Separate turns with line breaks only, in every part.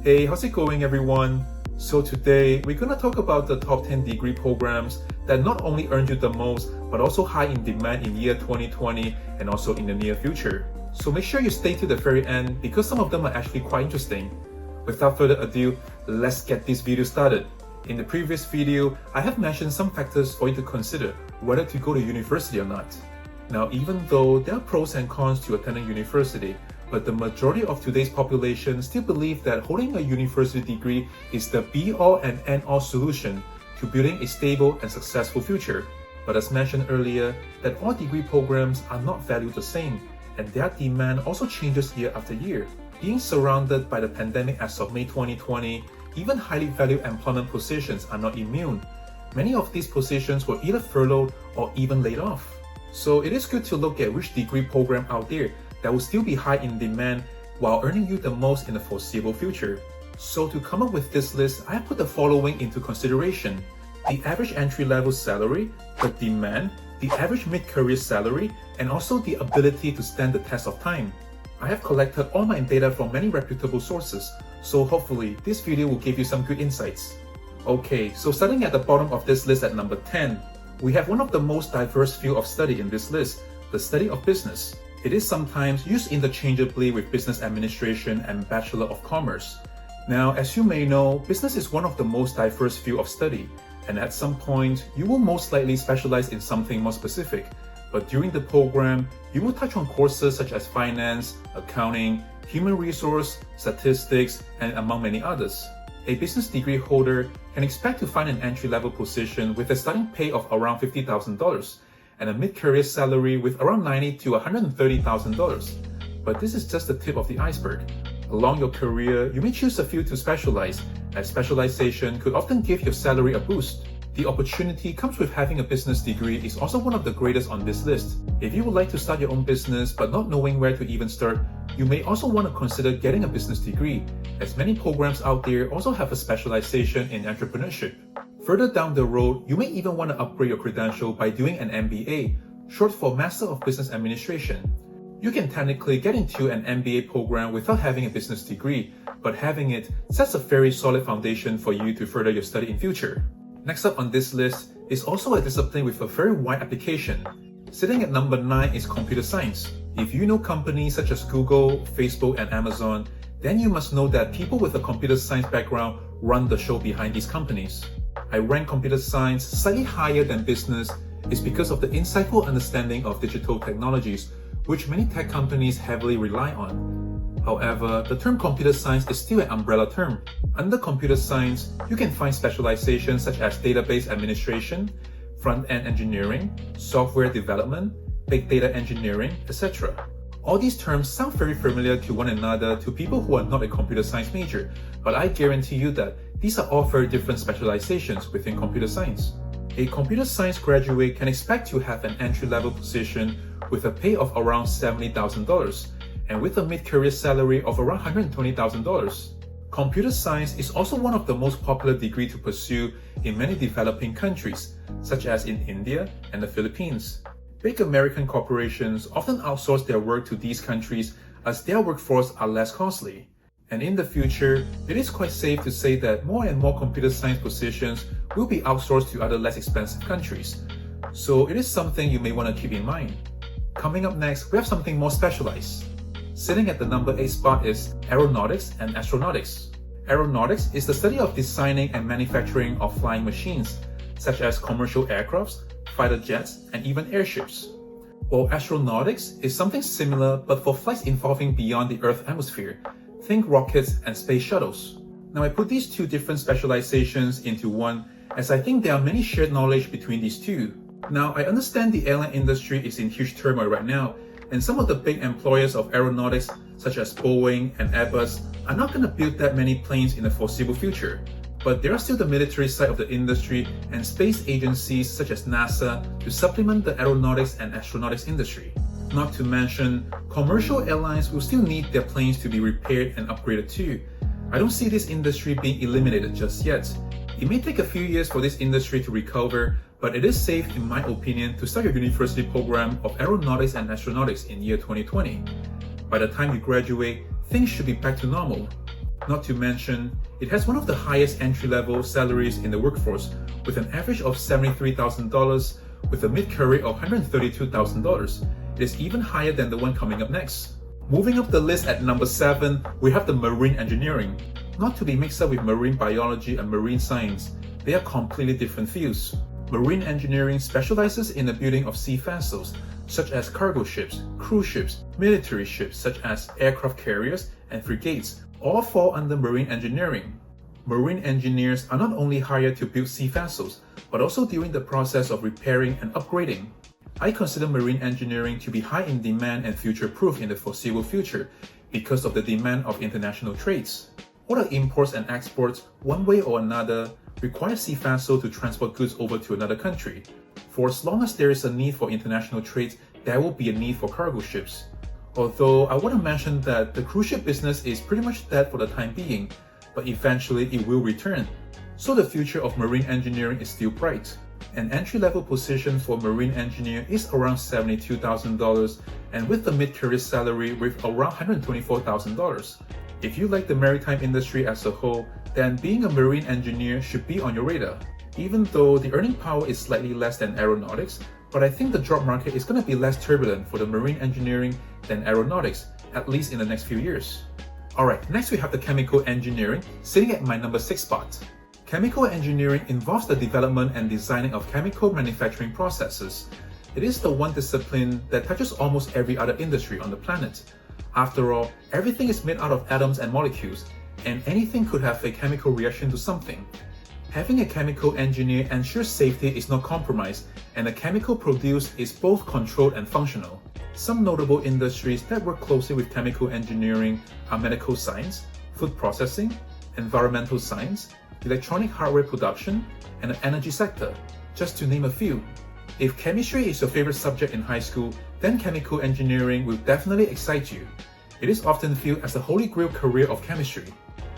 Hey, how's it going everyone? So today, we're gonna talk about the top 10 degree programs that not only earn you the most, but also high in demand in year 2020 and also in the near future. So make sure you stay to the very end because some of them are actually quite interesting. Without further ado, let's get this video started. In the previous video, I have mentioned some factors for you to consider whether to go to university or not. Now, even though there are pros and cons to attending university, but the majority of today's population still believe that holding a university degree is the be-all and end-all solution to building a stable and successful future. But as mentioned earlier, that all degree programs are not valued the same, and their demand also changes year after year. Being surrounded by the pandemic as of May 2020, even highly valued employment positions are not immune. Many of these positions were either furloughed or even laid off. So it is good to look at which degree program out there that will still be high in demand while earning you the most in the foreseeable future. So to come up with this list, I have put the following into consideration: the average entry-level salary, the demand, the average mid-career salary, and also the ability to stand the test of time. I have collected all my data from many reputable sources, so hopefully this video will give you some good insights. Okay, so starting at the bottom of this list at number 10, we have one of the most diverse field of study in this list, the study of business. It is sometimes used interchangeably with business administration and Bachelor of Commerce. Now, as you may know, business is one of the most diverse field of study, and at some point, you will most likely specialize in something more specific. But during the program, you will touch on courses such as finance, accounting, human resource, statistics, and among many others. A business degree holder can expect to find an entry-level position with a starting pay of around $50,000 and a mid-career salary with around $90,000 to $130,000. But this is just the tip of the iceberg. Along your career, you may choose a field to specialize, as specialization could often give your salary a boost. The opportunity comes with having a business degree is also one of the greatest on this list. If you would like to start your own business but not knowing where to even start, you may also want to consider getting a business degree, as many programs out there also have a specialization in entrepreneurship. Further down the road, you may even want to upgrade your credential by doing an MBA, short for Master of Business Administration. You can technically get into an MBA program without having a business degree, but having it sets a very solid foundation for you to further your study in future. Next up on this list is also a discipline with a very wide application. Sitting at number 9 is computer science. If you know companies such as Google, Facebook, and Amazon, then you must know that people with a computer science background run the show behind these companies. I rank computer science slightly higher than business is because of the insightful understanding of digital technologies, which many tech companies heavily rely on. However, the term computer science is still an umbrella term. Under computer science, you can find specializations such as database administration, front-end engineering, software development, big data engineering, etc. All these terms sound very familiar to one another to people who are not a computer science major, but I guarantee you that these are all very different specializations within computer science. A computer science graduate can expect to have an entry-level position with a pay of around $70,000 and with a mid-career salary of around $120,000. Computer science is also one of the most popular degrees to pursue in many developing countries, such as in India and the Philippines. Big American corporations often outsource their work to these countries as their workforce are less costly. And in the future, it is quite safe to say that more and more computer science positions will be outsourced to other less expensive countries. So it is something you may want to keep in mind. Coming up next, we have something more specialized. Sitting at the number 8 spot is Aeronautics and Astronautics. Aeronautics is the study of designing and manufacturing of flying machines, such as commercial aircrafts, fighter jets, and even airships. While astronautics is something similar but for flights involving beyond the Earth's atmosphere, think rockets and space shuttles. Now I put these two different specializations into one as I think there are many shared knowledge between these two. Now I understand the airline industry is in huge turmoil right now, and some of the big employers of aeronautics such as Boeing and Airbus are not going to build that many planes in the foreseeable future. But there are still the military side of the industry and space agencies such as NASA to supplement the aeronautics and astronautics industry. Not to mention, commercial airlines will still need their planes to be repaired and upgraded too. I don't see this industry being eliminated just yet. It may take a few years for this industry to recover, but it is safe, in my opinion, to start your university program of Aeronautics and Astronautics in year 2020. By the time you graduate, things should be back to normal. Not to mention, it has one of the highest entry-level salaries in the workforce, with an average of $73,000 with a mid-career of $132,000. It is even higher than the one coming up next. Moving up the list at number 7, we have the Marine Engineering. Not to be mixed up with marine biology and marine science, they are completely different fields. Marine Engineering specializes in the building of sea vessels, such as cargo ships, cruise ships, military ships such as aircraft carriers and frigates, all fall under Marine Engineering. Marine engineers are not only hired to build sea vessels, but also during the process of repairing and upgrading. I consider marine engineering to be high in demand and future-proof in the foreseeable future because of the demand of international trades. All the imports and exports, one way or another, require sea vessels to transport goods over to another country. For as long as there is a need for international trade, there will be a need for cargo ships. Although I want to mention that the cruise ship business is pretty much dead for the time being, but eventually it will return. So the future of marine engineering is still bright. An entry-level position for marine engineer is around $72,000, and with the mid-career salary with around $124,000. If you like the maritime industry as a whole, then being a marine engineer should be on your radar. Even though the earning power is slightly less than aeronautics, but I think the job market is going to be less turbulent for the marine engineering than aeronautics, at least in the next few years. Alright, next we have the chemical engineering, sitting at my number 6 spot. Chemical engineering involves the development and designing of chemical manufacturing processes. It is the one discipline that touches almost every other industry on the planet. After all, everything is made out of atoms and molecules, and anything could have a chemical reaction to something. Having a chemical engineer ensures safety is not compromised, and the chemical produced is both controlled and functional. Some notable industries that work closely with chemical engineering are medical science, food processing, environmental science, electronic hardware production, and the energy sector, just to name a few. If chemistry is your favorite subject in high school, then chemical engineering will definitely excite you. It is often viewed as the holy grail career of chemistry.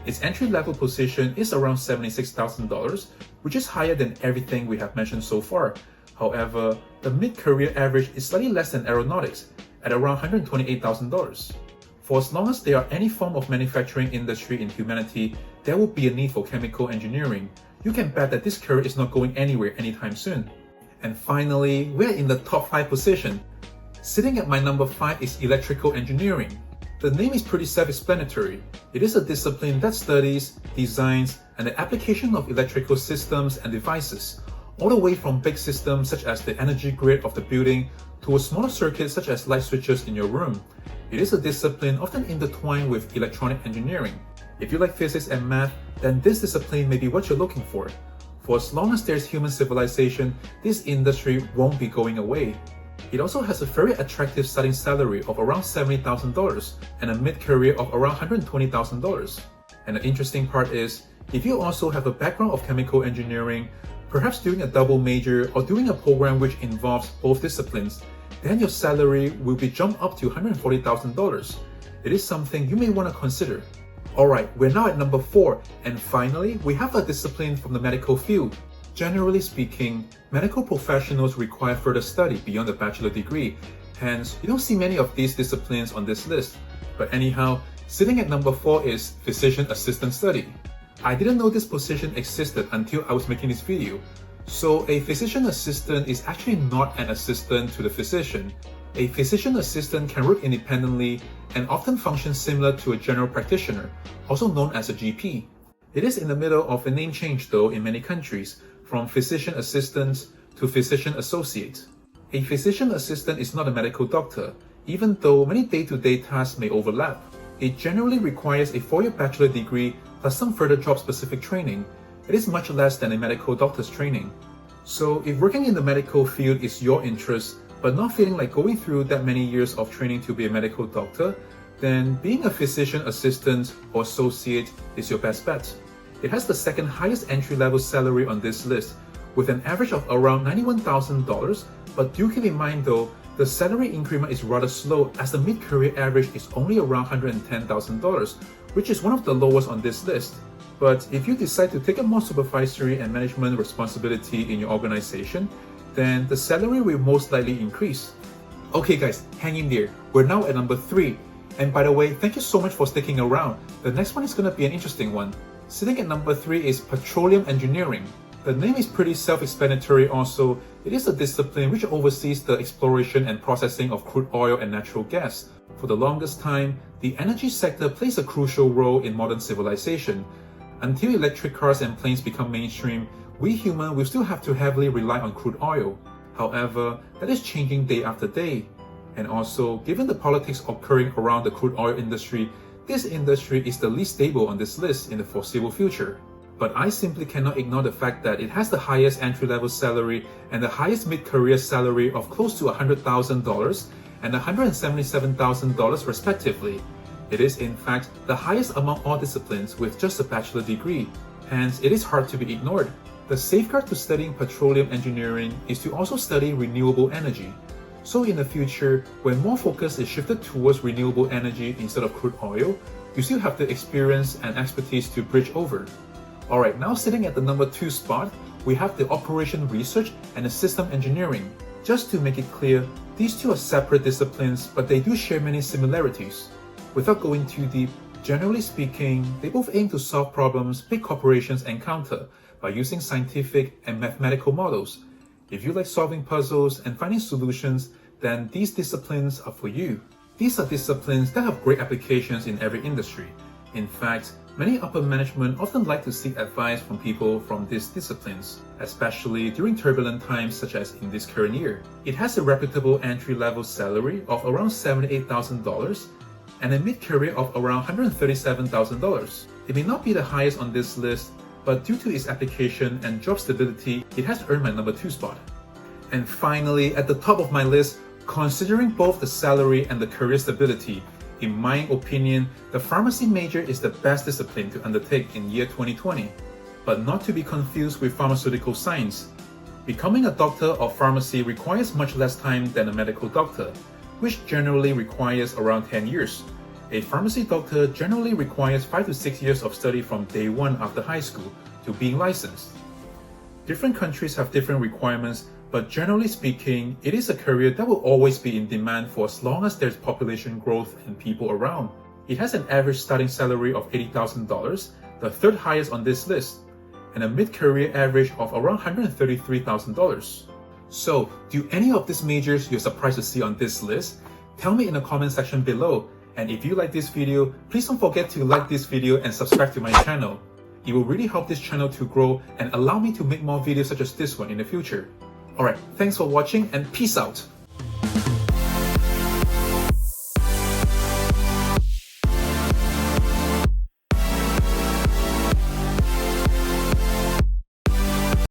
Its entry-level position is around $76,000, which is higher than everything we have mentioned so far. However, the mid-career average is slightly less than aeronautics, at around $128,000. For as long as there are any form of manufacturing industry in humanity, there will be a need for chemical engineering. You can bet that this career is not going anywhere anytime soon. And finally, we're in the top 5 position. Sitting at my number 5 is electrical engineering. The name is pretty self-explanatory. It is a discipline that studies, designs, and the application of electrical systems and devices, all the way from big systems such as the energy grid of the building to a smaller circuit such as light switches in your room. It is a discipline often intertwined with electronic engineering. If you like physics and math, then this discipline may be what you're looking for. For as long as there's human civilization, this industry won't be going away. It also has a very attractive starting salary of around $70,000 and a mid-career of around $120,000. And the interesting part is, if you also have a background of chemical engineering, perhaps doing a double major or doing a program which involves both disciplines, then your salary will be jumped up to $140,000. It is something you may want to consider. Alright, we're now at number 4, and finally, we have a discipline from the medical field. Generally speaking, medical professionals require further study beyond a bachelor degree, hence you don't see many of these disciplines on this list. But anyhow, sitting at number 4 is Physician Assistant Study. I didn't know this position existed until I was making this video. So a physician assistant is actually not an assistant to the physician. A physician assistant can work independently and often function similar to a general practitioner, also known as a GP. It is in the middle of a name change though in many countries, from physician assistant to physician associate. A physician assistant is not a medical doctor, even though many day-to-day tasks may overlap. It generally requires a 4-year bachelor degree plus some further job-specific training. It is much less than a medical doctor's training. So if working in the medical field is your interest, but not feeling like going through that many years of training to be a medical doctor, then being a physician assistant or associate is your best bet. It has the second highest entry-level salary on this list, with an average of around $91,000, but do keep in mind though, the salary increment is rather slow as the mid-career average is only around $110,000, which is one of the lowest on this list. But if you decide to take a more supervisory and management responsibility in your organization, then the salary will most likely increase. Okay guys, hang in there. We're now at number 3. And by the way, thank you so much for sticking around. The next one is going to be an interesting one. Sitting at number 3 is Petroleum Engineering. The name is pretty self-explanatory also. It is a discipline which oversees the exploration and processing of crude oil and natural gas. For the longest time, the energy sector plays a crucial role in modern civilization. Until electric cars and planes become mainstream, we humans will still have to heavily rely on crude oil. However, that is changing day after day. And also, given the politics occurring around the crude oil industry, this industry is the least stable on this list in the foreseeable future. But I simply cannot ignore the fact that it has the highest entry-level salary and the highest mid-career salary of close to $100,000 and $177,000 respectively. It is in fact the highest among all disciplines with just a bachelor degree. Hence, it is hard to be ignored. The safeguard to studying petroleum engineering is to also study renewable energy. So in the future, when more focus is shifted towards renewable energy instead of crude oil, you still have the experience and expertise to bridge over. Alright, now sitting at the number 2 spot, we have the Operation Research and the System Engineering. Just to make it clear, these two are separate disciplines, but they do share many similarities. Without going too deep, generally speaking, they both aim to solve problems big corporations encounter by using scientific and mathematical models. If you like solving puzzles and finding solutions, then these disciplines are for you. These are disciplines that have great applications in every industry. In fact, many upper management often like to seek advice from people from these disciplines, especially during turbulent times such as in this current year. It has a reputable entry-level salary of around $78,000 and a mid-career of around $137,000. It may not be the highest on this list, but due to its application and job stability, it has earned my number 2 spot. And finally, at the top of my list, considering both the salary and the career stability, in my opinion, the pharmacy major is the best discipline to undertake in year 2020. But not to be confused with pharmaceutical science. Becoming a doctor of pharmacy requires much less time than a medical doctor, which generally requires around 10 years. A pharmacy doctor generally requires 5 to 6 years of study from day 1 after high school to being licensed. Different countries have different requirements, but generally speaking, it is a career that will always be in demand for as long as there's population growth and people around. It has an average starting salary of $80,000, the third highest on this list, and a mid-career average of around $133,000. So, do any of these majors you're surprised to see on this list? Tell me in the comment section below. And if you like this video, please don't forget to like this video and subscribe to my channel. It will really help this channel to grow and allow me to make more videos such as this one in the future. Alright, thanks for watching and peace out!